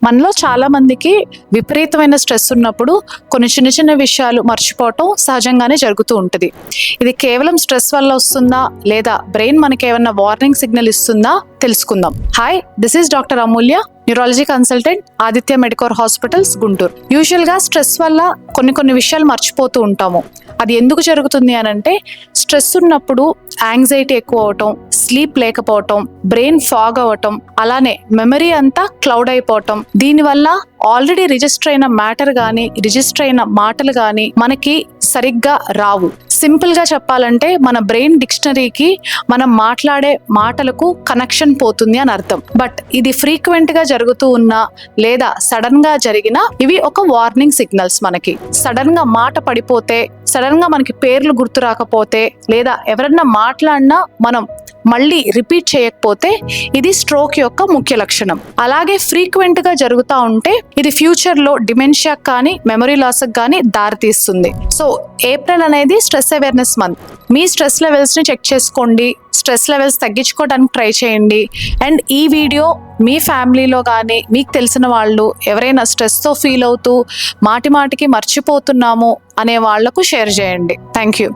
మనలో చాలా మందికి విపరీతమైన స్ట్రెస్ ఉన్నప్పుడు కొన్ని చిన్న చిన్న విషయాలు మర్చిపోవటం సహజంగానే జరుగుతూ ఉంటుంది. ఇది కేవలం స్ట్రెస్ వల్ల వస్తుందా లేదా బ్రెయిన్ మనకి ఏమన్నా వార్నింగ్ సిగ్నల్ ఇస్తుందా తెలుసుకుందాం. Hi, this is doctor Amulya, neurology consultant, Aditya Medicore hospitals, Guntur. యూజువల్గా స్ట్రెస్ వల్ల కొన్ని విషయాలు మర్చిపోతూ ఉంటాము. అది ఎందుకు జరుగుతుంది అనంటే, స్ట్రెస్ ఉన్నప్పుడు యాంగ్జైటీ ఎక్కువ అవటం, స్లీప్ లేకపోవటం, బ్రెయిన్ ఫాగ్ అవ్వటం, అలానే మెమరీ అంతా క్లౌడ్ అయిపోవటం. దీనివల్ల ఆల్రెడీ రిజిస్టర్ అయిన మ్యాటర్ కానీ రిజిస్టర్ అయిన మాటలు కానీ మనకి సరిగ్గా రావు. సింపుల్ గా చెప్పాలంటే మన బ్రెయిన్ డిక్షనరీకి మనం మాట్లాడే మాటలకు కనెక్షన్ పోతుంది అని అర్థం. బట్ ఇది ఫ్రీక్వెంట్ గా జరుగుతూ ఉన్నా లేదా సడన్ గా జరిగినా ఇవి ఒక వార్నింగ్ సిగ్నల్స్. మనకి సడన్ గా మాట పడిపోతే, సడన్ గా మనకి పేర్లు గుర్తు రాకపోతే, లేదా ఎవరన్నా మాట్లాడినా మనం మళ్ళీ రిపీట్ చేయకపోతే ఇది స్ట్రోక్ యొక్క ముఖ్య లక్షణం. అలాగే ఫ్రీక్వెంట్ గా జరుగుతూ ఉంటే ఇది ఫ్యూచర్ లో డిమెన్షియా కానీ మెమరీ లాస్ కానీ దారితీస్తుంది. సో ఏప్రిల్ అనేది స్ట్రెస్ అవేర్నెస్ మంత్. మీ స్ట్రెస్ లెవెల్స్ ని చెక్ చేసుకోండి, స్ట్రెస్ లెవెల్స్ తగ్గించుకోవడానికి ట్రై చేయండి. అండ్ ఈ వీడియో మీ ఫ్యామిలీలో కానీ మీకు తెలిసిన వాళ్ళు ఎవరైనా స్ట్రెస్తో ఫీల్ అవుతూ మాటికి మర్చిపోతున్నాము అనే వాళ్లకు షేర్ చేయండి. Thank you.